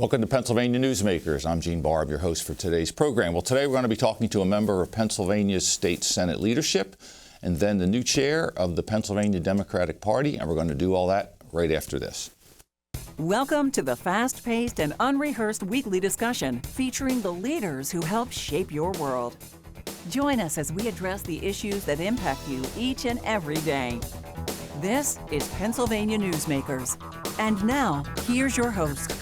Welcome to Pennsylvania Newsmakers. I'm Eugene Barr, your host for today's program. Well, today we're going to be talking to a member of Pennsylvania's state Senate leadership and then the new chair of the Pennsylvania Democratic Party, and we're going to do all that right after this. Welcome to the fast-paced and unrehearsed weekly discussion featuring the leaders who help shape your world. Join us as we address the issues that impact you each and every day. This is Pennsylvania Newsmakers. And now, here's your host.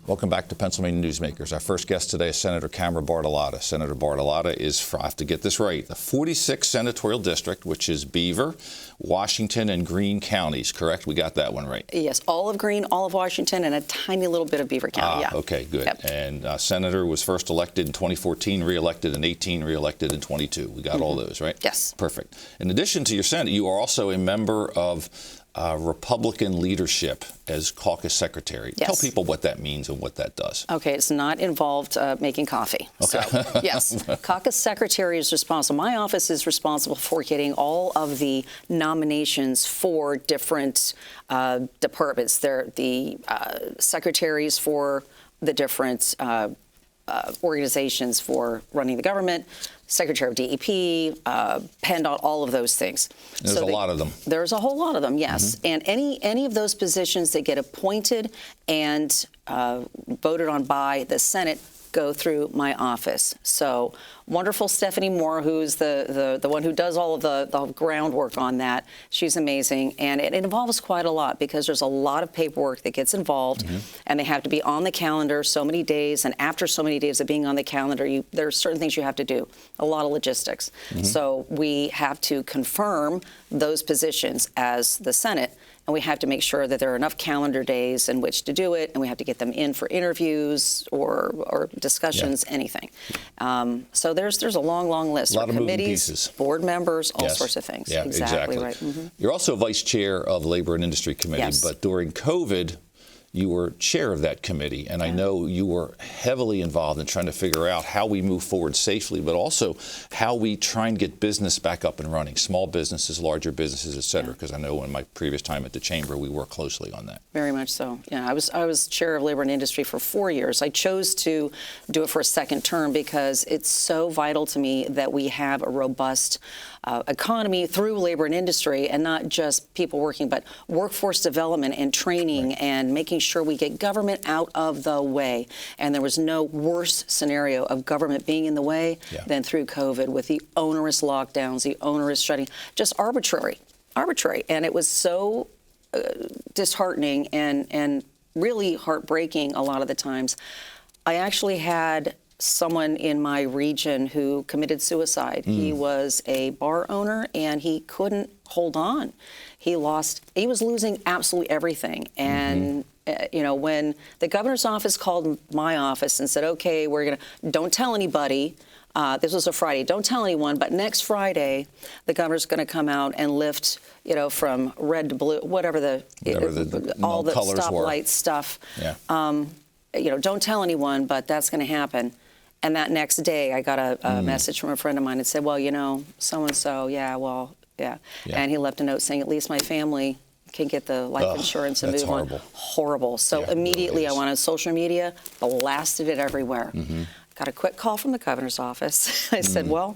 Welcome back to Pennsylvania Newsmakers. Our first guest today is Senator Camera Bartolotta. Senator Bartolotta is, I have to get this right, the 46th senatorial district, which is Beaver, Washington, and Greene counties, correct? We got that one right. Yes, all of Greene, all of Washington, and a tiny little bit of Beaver County, yeah. Okay, good. Yep. And Senator was first elected in 2014, re-elected in 18, re-elected in 22. We got all those, right? Yes. Perfect. In addition to your Senate, you are also a member of Republican leadership as caucus secretary. Yes. Tell people what that means and what that does. Okay, it's not involved making coffee. Okay. So, yes, caucus secretary is responsible. My office is responsible for getting all of the nominations for different departments. They're the secretaries for the different organizations for running the government, Secretary of DEP, PennDOT, all of those things. There's a lot of them. There's a whole lot of them, yes. And any of those positions that get appointed and voted on by the Senate go through my office. So wonderful Stephanie Moore, who's the one who does all of the groundwork on that. She's amazing. And it involves quite a lot because there's a lot of paperwork that gets involved and they have to be on the calendar so many days. And after so many days of being on the calendar, there are certain things you have to do, a lot of logistics. So we have to confirm those positions as the Senate. And we have to make sure that there are enough calendar days in which to do it, and we have to get them in for interviews or discussions, anything. So there's a long list. A lot of moving committees, pieces. Board members, all sorts of things. Yeah, exactly. Right. You're also vice chair of Labor and Industry Committee, Yes. but during COVID, you were chair of that committee, and I know you were heavily involved in trying to figure out how we move forward safely, but also how we try and get business back up and running, small businesses, larger businesses, et cetera, because I know in my previous time at the chamber, we worked closely on that. Very much so. Yeah, I was chair of Labor and Industry for 4 years. I chose to do it for a second term because it's so vital to me that we have a robust economy through labor and industry, and not just people working, but workforce development and training and making sure we get government out of the way. And there was no worse scenario of government being in the way than through COVID, with the onerous lockdowns, the onerous shutting, just arbitrary. And it was so disheartening and really heartbreaking a lot of the times. I actually had someone in my region who committed suicide. He was a bar owner and he couldn't hold on. He was losing absolutely everything. And when the governor's office called my office and said, okay, don't tell anybody. This was a Friday. Don't tell anyone, but next Friday, the governor's going to come out and lift, from red to blue, whatever all the stoplight stuff. Yeah. Don't tell anyone, but that's going to happen. And that next day, I got a message from a friend of mine that said, well, so-and-so, yeah. And he left a note saying, at least my family can get the life insurance and move on. Horrible. So immediately really I went on social media, blasted it everywhere. Got a quick call from the governor's office. I said, well,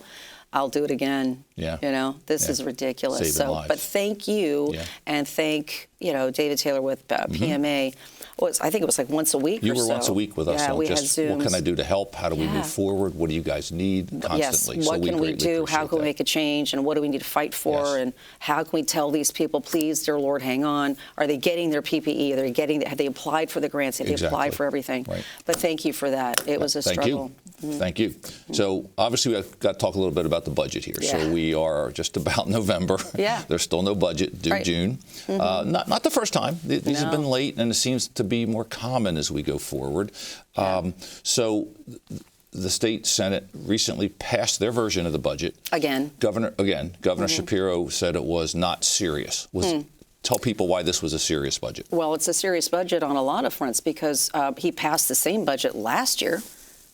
I'll do it again. This is ridiculous. Saving lives. But thank you, and thank, David Taylor with PMA. I think it was like once a week You or so. were once a week with us. Yeah, on we just had Zooms. what can I do to help? How do we move forward? What do you guys need constantly? Yes, what can we do? How can we make a change? And what do we need to fight for? And how can we tell these people, please, dear Lord, hang on? Are they getting their PPE? Have they applied for the grants? Have they applied for everything? Right. But thank you for that. It was a struggle. Thank you. So obviously we've got to talk a little bit about the budget here. So we are just about November. There's still no budget due June. Not the first time. These have been late, and it seems to be more common as we go forward. So the state Senate recently passed their version of the budget. Governor Shapiro said it was not serious. Tell people why this was a serious budget. Well, it's a serious budget on a lot of fronts because he passed the same budget last year.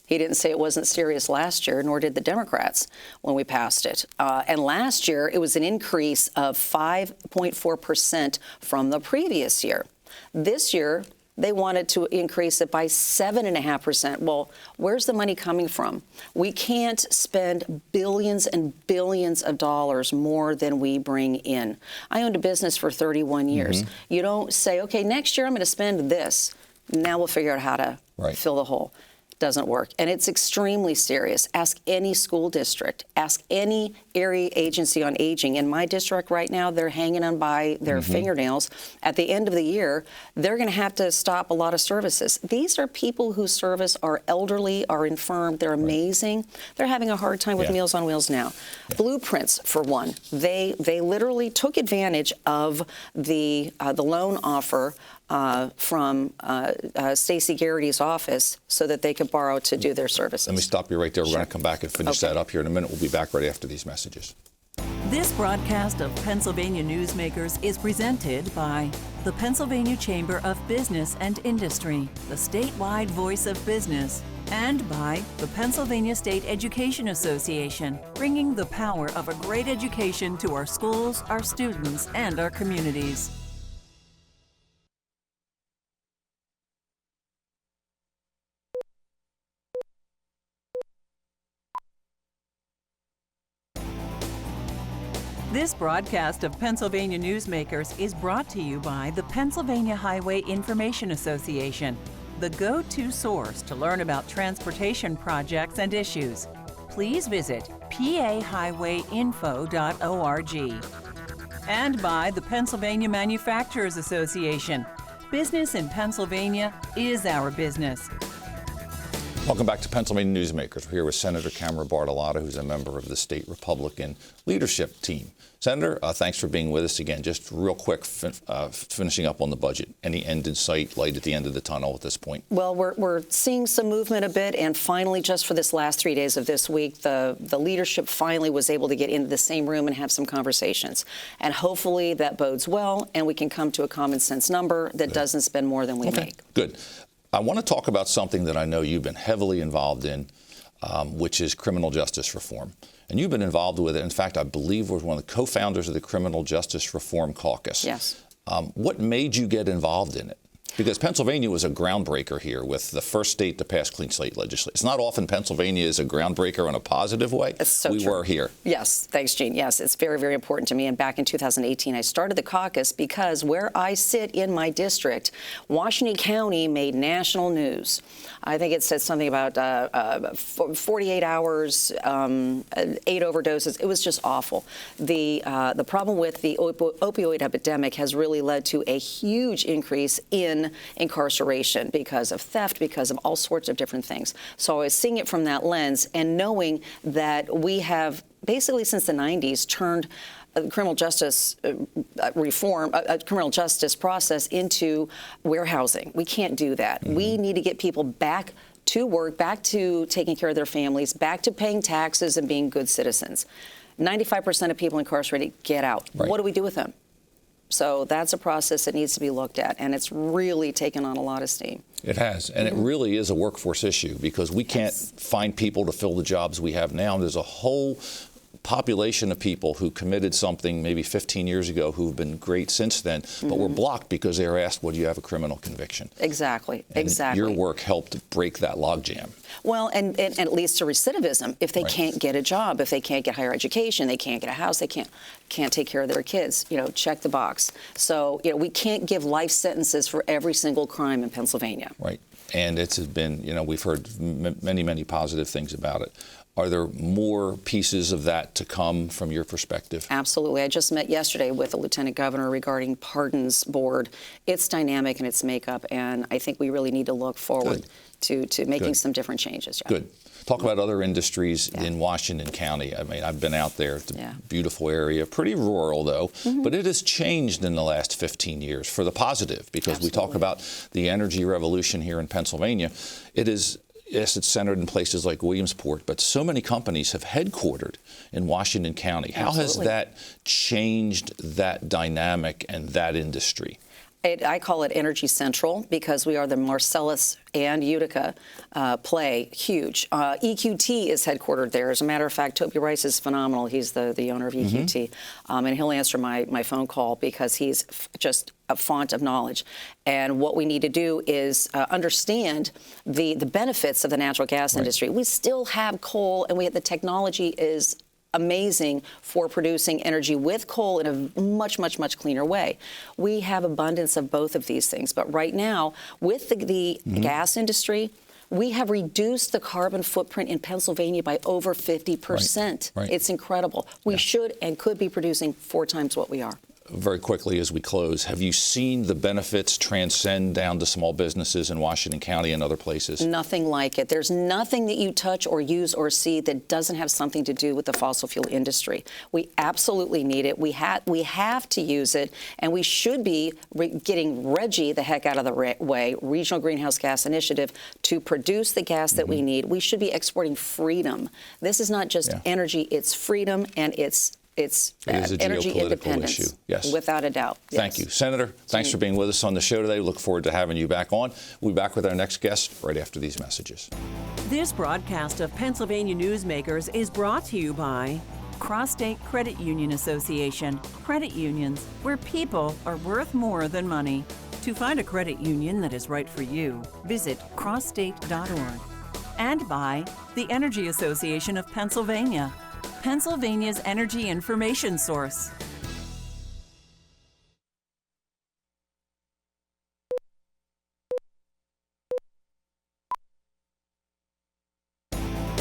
He didn't say it wasn't serious last year, nor did the Democrats when we passed it. And last year, it was an increase of 5.4% from the previous year. This year, They wanted to increase it by 7.5%. Well, where's the money coming from? We can't spend billions and billions of dollars more than we bring in. I owned a business for 31 years. You don't say, okay, next year I'm going to spend this. Now we'll figure out how to fill the hole. Doesn't work. And it's extremely serious. Ask any school district. Ask any area agency on aging. In my district right now, they're hanging on by their fingernails. At the end of the year, they're going to have to stop a lot of services. These are people whose service are elderly, are infirm. They're amazing. They're having a hard time with Meals on Wheels now. Blueprints, for one. They literally took advantage of the loan offer from Stacey Garrity's office so that they could borrow to do their services. Let me stop you right there. We're going to come back and finish that up here in a minute. We'll be back right after these messages. This broadcast of Pennsylvania Newsmakers is presented by the Pennsylvania Chamber of Business and Industry, the statewide voice of business, and by the Pennsylvania State Education Association, bringing the power of a great education to our schools, our students, and our communities. This broadcast of Pennsylvania Newsmakers is brought to you by the Pennsylvania Highway Information Association, the go-to source to learn about transportation projects and issues. Please visit pahighwayinfo.org. And by the Pennsylvania Manufacturers Association. Business in Pennsylvania is our business. Welcome back to Pennsylvania Newsmakers. We're here with Senator Camera Bartolotta, who's a member of the state Republican leadership team. Senator, thanks for being with us again. Just real quick, finishing up on the budget. Any end in sight, light at the end of the tunnel at this point? Well, we're seeing some movement a bit, and finally, just for this last 3 days of this week, the leadership finally was able to get into the same room and have some conversations. And hopefully that bodes well, and we can come to a common sense number that doesn't spend more than we make. Good. I want to talk about something that I know you've been heavily involved in, which is criminal justice reform. And you've been involved with it. In fact, I believe was one of the co-founders of the Criminal Justice Reform Caucus. Yes. What made you get involved in it? Because Pennsylvania was a groundbreaker here with the first state to pass clean slate legislation. It's not often Pennsylvania is a groundbreaker in a positive way. It's so we true. were here. Yes, thanks, Gene. Yes, it's very, very important to me. And back in 2018, I started the caucus because where I sit in my district, Washington County made national news. I think it said something about 48 hours, 8 overdoses. It was just awful. The problem with the opioid epidemic has really led to a huge increase in incarceration because of theft, because of all sorts of different things. So I was seeing it from that lens and knowing that we have basically since the 90s turned criminal justice reform, criminal justice process into warehousing. We can't do that. We need to get people back to work, back to taking care of their families, back to paying taxes and being good citizens. 95% of people incarcerated get out. Right. What do we do with them? So that's a process that needs to be looked at, and it's really taken on a lot of steam. It has, and it really is a workforce issue because we can't find people to fill the jobs we have now. There's a whole population of people who committed something maybe 15 years ago who've been great since then, but were blocked because they were asked, well, do you have a criminal conviction? Exactly, and exactly. Your work helped break that logjam. Well, and it leads to recidivism if they can't get a job, if they can't get higher education, they can't get a house, they can't take care of their kids. You know, check the box. So, you know, we can't give life sentences for every single crime in Pennsylvania. Right. And it's been, you know, we've heard many, many positive things about it. Are there more pieces of that to come from your perspective? Absolutely. I just met yesterday with the Lieutenant Governor regarding Pardons Board. It's dynamic in its makeup, and I think we really need to look forward to making some different changes. Yeah. Good. Talk about other industries in Washington County. I mean, I've been out there. It's a beautiful area, pretty rural though, but it has changed in the last 15 years for the positive because we talk about the energy revolution here in Pennsylvania. It is. Yes, it's centered in places like Williamsport, but so many companies have headquartered in Washington County. How has that changed that dynamic and that industry? I call it Energy Central because we are the Marcellus and Utica play, huge. EQT is headquartered there. As a matter of fact, Toby Rice is phenomenal. He's the owner of EQT. And he'll answer my phone call because he's just a font of knowledge. And what we need to do is understand the benefits of the natural gas industry. We still have coal, and the technology is amazing for producing energy with coal in a much, much, much cleaner way. We have abundance of both of these things. But right now, with the gas industry, we have reduced the carbon footprint in Pennsylvania by over 50%. Right. It's incredible. We should and could be producing 4 times what we are. Very quickly as we close, have you seen the benefits transcend down to small businesses in Washington County and other places? Nothing like it. There's nothing that you touch or use or see that doesn't have something to do with the fossil fuel industry. We absolutely need it. We have to use it, and we should be getting Reggie the heck out of the way, Regional Greenhouse Gas Initiative, to produce the gas that we need. We should be exporting freedom. This is not just energy, it's freedom, and it's it is a energy geopolitical independence, issue. Yes. Without a doubt. Yes. Thank you. Senator, thanks for being with us on the show today. Look forward to having you back on. We'll be back with our next guest right after these messages. This broadcast of Pennsylvania Newsmakers is brought to you by Cross-State Credit Union Association. Credit unions, where people are worth more than money. To find a credit union that is right for you, visit crossstate.org. And by the Energy Association of Pennsylvania, Pennsylvania's energy information source.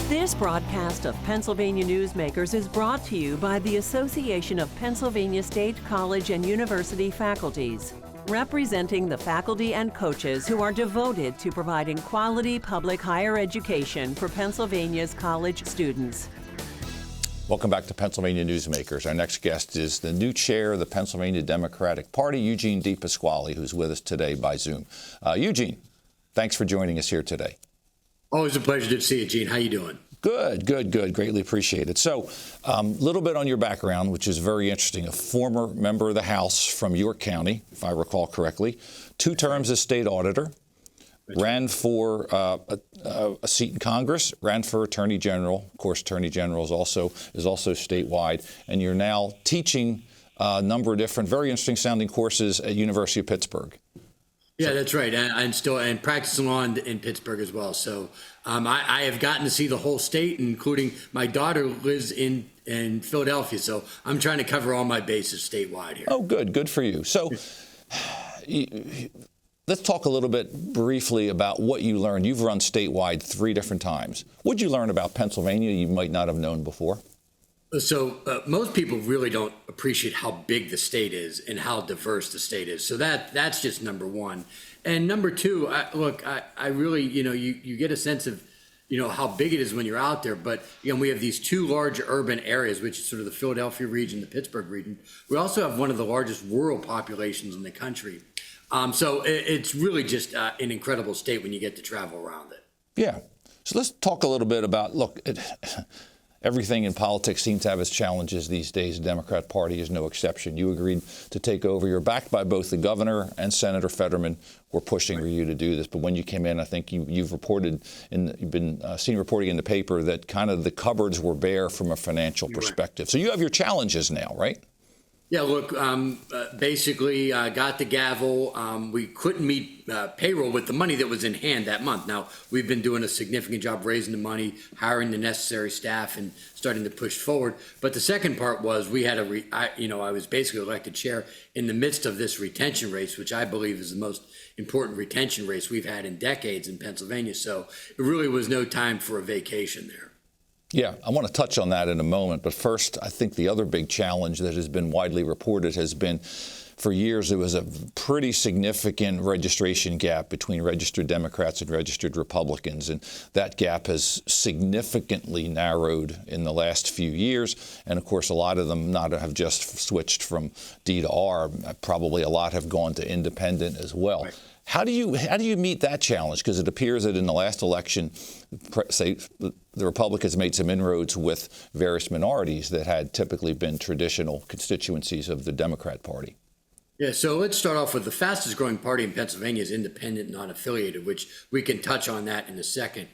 This broadcast of Pennsylvania Newsmakers is brought to you by the Association of Pennsylvania State College and University Faculties, representing the faculty and coaches who are devoted to providing quality public higher education for Pennsylvania's college students. Welcome back to Pennsylvania Newsmakers. Our next guest is the new chair of the Pennsylvania Democratic Party, Eugene DePasquale, who's with us today by Zoom. Eugene, thanks for joining us here today. Always a pleasure to see you, Gene. How you doing? Good. Greatly appreciate it. So, a little bit on your background, which is very interesting. A former member of the House from York County, if I recall correctly, 2 terms as state auditor, ran for a seat in Congress, ran for Attorney General. Of course, Attorney General is also statewide, and you're now teaching a number of different, very interesting sounding courses at University of Pittsburgh. Yeah, that's right. I'm practicing law in Pittsburgh as well. So I have gotten to see the whole state, including my daughter lives in Philadelphia. So I'm trying to cover all my bases statewide here. Oh, good for you. So let's talk a little bit briefly about what you learned. You've run statewide 3 different times. What did you learn about Pennsylvania you might not have known before? So most people really don't appreciate how big the state is and how diverse the state is. So that's just number one. And number two, I really, you get a sense of, how big it is when you're out there. But, we have these 2 large urban areas, which is sort of the Philadelphia region, the Pittsburgh region. We also have one of the largest rural populations in the country. So it's really just an incredible state when you get to travel around it. Yeah. So let's talk a little bit about, everything in politics seems to have its challenges these days. The Democrat Party is no exception. You agreed to take over. You're backed by both the governor and Senator Fetterman. We're pushing for you to do this. But when you came in, I think you've been seen reporting in the paper that kind of the cupboards were bare from a financial perspective. So you have your challenges now, right? Yeah, look, basically got the gavel. We couldn't meet payroll with the money that was in hand that month. Now, we've been doing a significant job raising the money, hiring the necessary staff, and starting to push forward. But the second part was we had I was basically elected chair in the midst of this retention race, which I believe is the most important retention race we've had in decades in Pennsylvania. So it really was no time for a vacation there. Yeah, I want to touch on that in a moment. But first, I think the other big challenge that has been widely reported has been, for years, there was a pretty significant registration gap between registered Democrats and registered Republicans. And that gap has significantly narrowed in the last few years. And of course, a lot of them not have just switched from D to R. Probably a lot have gone to independent as well. Right. How do you meet that challenge? Because it appears that in the last election, say, the Republicans made some inroads with various minorities that had typically been traditional constituencies of the Democrat Party. Yeah, so let's start off with the fastest growing party in Pennsylvania is independent, non-affiliated, which we can touch on that in a second.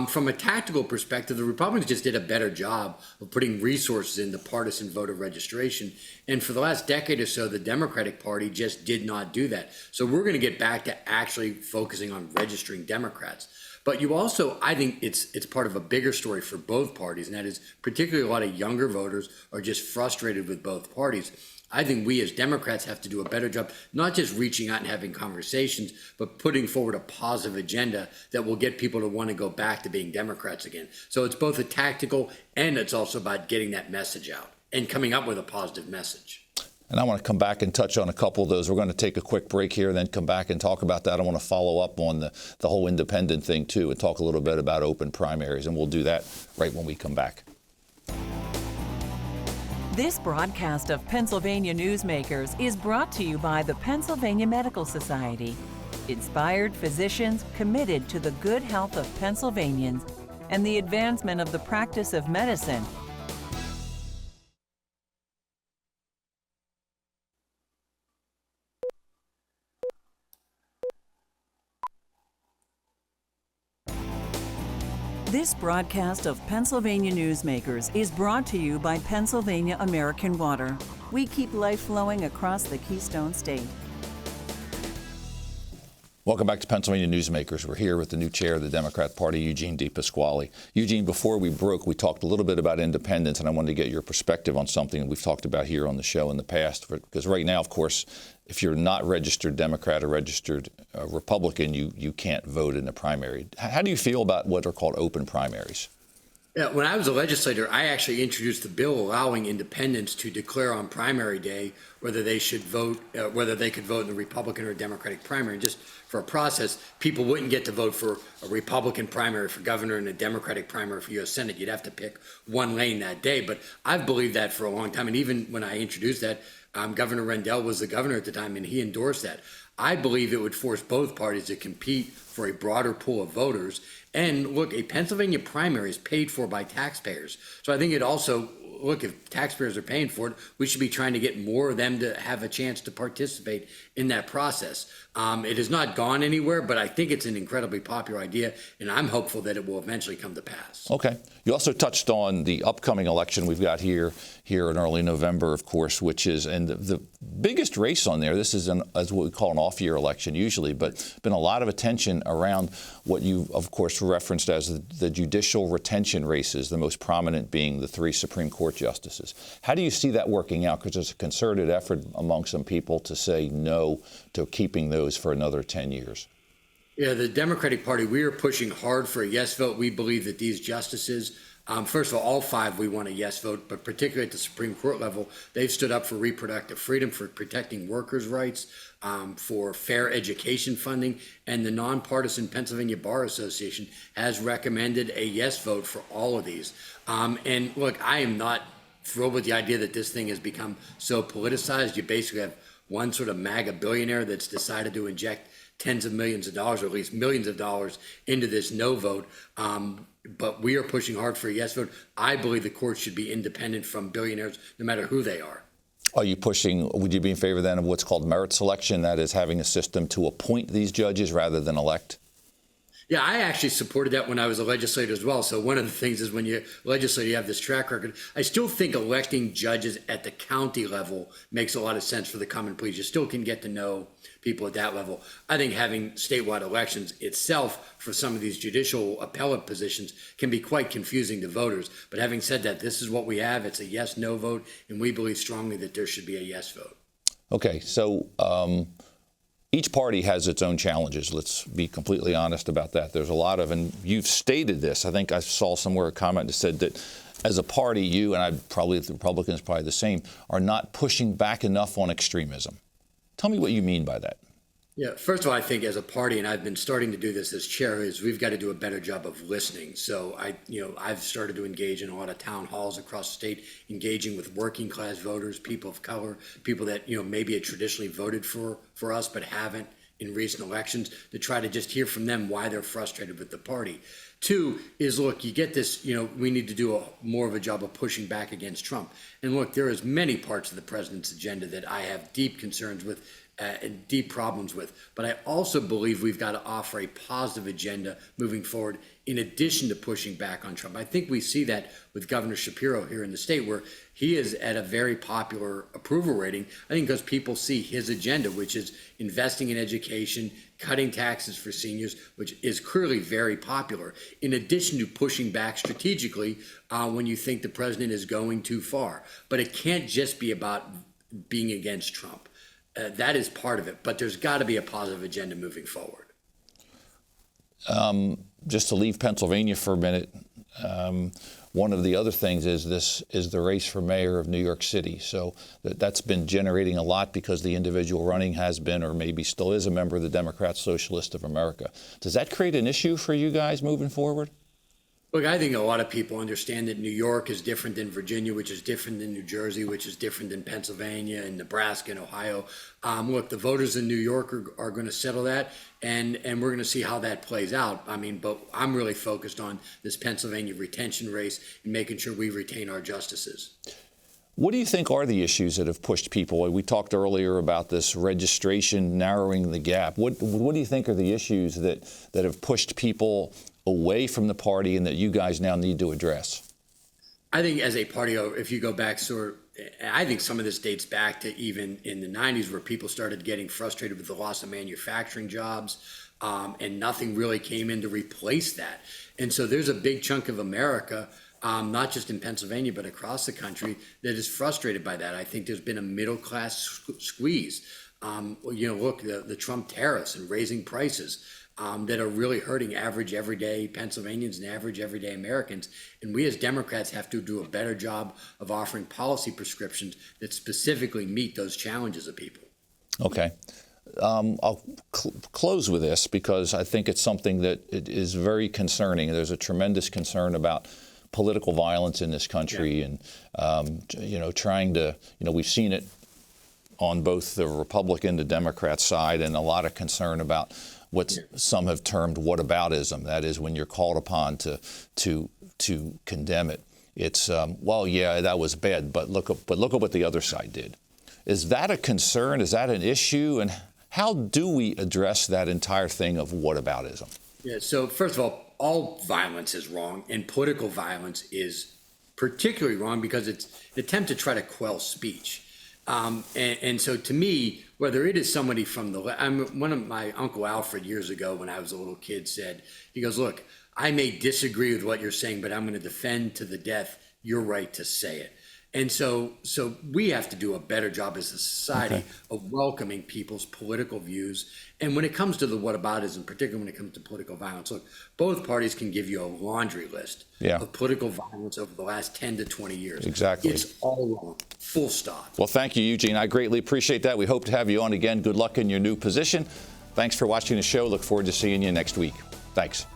From a tactical perspective, the Republicans just did a better job of putting resources into partisan voter registration. And for the last decade or so, the Democratic Party just did not do that. So we're going to get back to actually focusing on registering Democrats. But you also, I think it's part of a bigger story for both parties, and that is particularly a lot of younger voters are just frustrated with both parties. I think we as Democrats have to do a better job, not just reaching out and having conversations, but putting forward a positive agenda that will get people to want to go back to being Democrats again. So it's both a tactical and it's also about getting that message out and coming up with a positive message. And I want to come back and touch on a couple of those. We're going to take a quick break here, then come back and talk about that. I want to follow up on the whole independent thing, too, and talk a little bit about open primaries. And we'll do that right when we come back. This broadcast of Pennsylvania Newsmakers is brought to you by the Pennsylvania Medical Society. Inspired physicians committed to the good health of Pennsylvanians and the advancement of the practice of medicine. This broadcast of Pennsylvania Newsmakers is brought to you by Pennsylvania American Water. We keep life flowing across the Keystone State. Welcome back to Pennsylvania Newsmakers. We're here with the new chair of the Democrat Party, Eugene DePasquale. Eugene, before we broke, we talked a little bit about independence, and I wanted to get your perspective on something that we've talked about here on the show in the past. Because right now, of course, if you're not registered Democrat or registered Republican, you can't vote in the primary. How do you feel about what are called open primaries? Yeah, when I was a legislator, I actually introduced a bill allowing independents to declare on primary day whether they should vote, whether they could vote in the Republican or Democratic primary. And just for a process, people wouldn't get to vote for a Republican primary for governor and a Democratic primary for U.S. Senate. You'd have to pick one lane that day. But I've believed that for a long time. And even when I introduced that, Governor Rendell was the governor at the time, and he endorsed that. I believe it would force both parties to compete for a broader pool of voters. And look, a Pennsylvania primary is paid for by taxpayers. So I think it also, look, if taxpayers are paying for it, we should be trying to get more of them to have a chance to participate in that process. It has not gone anywhere, but I think it's an incredibly popular idea, and I'm hopeful that it will eventually come to pass. Okay. You also touched on the upcoming election we've got here in early November, of course, which is, and the biggest race on there, this is as what we call an off-year election usually, but been a lot of attention around what you, of course, referenced as the judicial retention races, the most prominent being the 3 Supreme Court justices. How do you see that working out? Because there's a concerted effort among some people to say no to keeping those for another 10 years. Yeah, the Democratic Party, we are pushing hard for a yes vote. We believe that these justices, first of all 5, we want a yes vote, but particularly at the Supreme Court level, they've stood up for reproductive freedom, for protecting workers' rights, for fair education funding, and the nonpartisan Pennsylvania Bar Association has recommended a yes vote for all of these. And look, I am not thrilled with the idea that this thing has become so politicized. You basically have one sort of MAGA billionaire that's decided to inject tens of millions of dollars, or at least millions of dollars, into this no vote. But we are pushing hard for a yes vote. I believe the court should be independent from billionaires, no matter who they are. Are you pushing, would you be in favor then of what's called merit selection, that is having a system to appoint these judges rather than elect? Yeah, I actually supported that when I was a legislator as well. So one of the things is when you legislate, you have this track record. I still think electing judges at the county level makes a lot of sense for the common pleas. You still can get to know people at that level. I think having statewide elections itself for some of these judicial appellate positions can be quite confusing to voters. But having said that, this is what we have. It's a yes-no vote, and we believe strongly that there should be a yes vote. Okay, so each party has its own challenges. Let's be completely honest about that. There's a lot of, and you've stated this, I think I saw somewhere a comment that said that as a party, you, and I probably, the Republicans probably the same, are not pushing back enough on extremism. Tell me what you mean by that. Yeah, first of all, I think as a party, and I've been starting to do this as chair, is we've got to do a better job of listening. So I've started to engage in a lot of town halls across the state, engaging with working class voters, people of color, people that maybe had traditionally voted for us but haven't in recent elections to try to just hear from them why they're frustrated with the party. Two is, look, you get this, we need to do more of a job of pushing back against Trump. And look, there is many parts of the president's agenda that I have deep concerns with and deep problems with. But I also believe we've got to offer a positive agenda moving forward in addition to pushing back on Trump. I think we see that with Governor Shapiro here in the state, where he is at a very popular approval rating, I think because people see his agenda, which is investing in education, cutting taxes for seniors, which is clearly very popular, in addition to pushing back strategically when you think the president is going too far. But it can't just be about being against Trump. That is part of it, but there's got to be a positive agenda moving forward. Just to leave Pennsylvania for a minute, one of the other things is the race for mayor of New York City. So that's been generating a lot because the individual running has been, or maybe still is, a member of the Democrat Socialist of America. Does that create an issue for you guys moving forward? Look, I think a lot of people understand that New York is different than Virginia, which is different than New Jersey, which is different than Pennsylvania and Nebraska and Ohio. Look, the voters in New York are going to settle that, and we're going to see how that plays out. But I'm really focused on this Pennsylvania retention race and making sure we retain our justices. What do you think are the issues that have pushed people? We talked earlier about this registration narrowing the gap. What do you think are the issues that have pushed people away from the party and that you guys now need to address? I think as a party, if you go back I think some of this dates back to even in the 90s, where people started getting frustrated with the loss of manufacturing jobs, and nothing really came in to replace that. And so there's a big chunk of America, not just in Pennsylvania, but across the country, that is frustrated by that. I think there's been a middle class squeeze. Look, the Trump tariffs and raising prices that are really hurting average everyday Pennsylvanians and average everyday Americans. And we as Democrats have to do a better job of offering policy prescriptions that specifically meet those challenges of people. Okay. I'll close with this because I think it's something that it is very concerning. There's a tremendous concern about political violence in this country, and trying to, we've seen it on both the Republican, the Democrat side, and a lot of concern about what some have termed whataboutism. That is, when you're called upon to condemn it. It's that was bad, but look at what the other side did. Is that a concern? Is that an issue? And how do we address that entire thing of whataboutism? Yeah. So first of all violence is wrong, and political violence is particularly wrong because it's an attempt to try to quell speech. And so to me, whether it is somebody from one of my Uncle Alfred years ago when I was a little kid said, he goes, look, I may disagree with what you're saying, but I'm going to defend to the death your right to say it. And so we have to do a better job as a society of welcoming people's political views. And when it comes to the whataboutism, particularly when it comes to political violence, look, both parties can give you a laundry list of political violence over the last 10 to 20 years. Exactly. It's all wrong. Full stop. Well, thank you, Eugene. I greatly appreciate that. We hope to have you on again. Good luck in your new position. Thanks for watching the show. Look forward to seeing you next week. Thanks.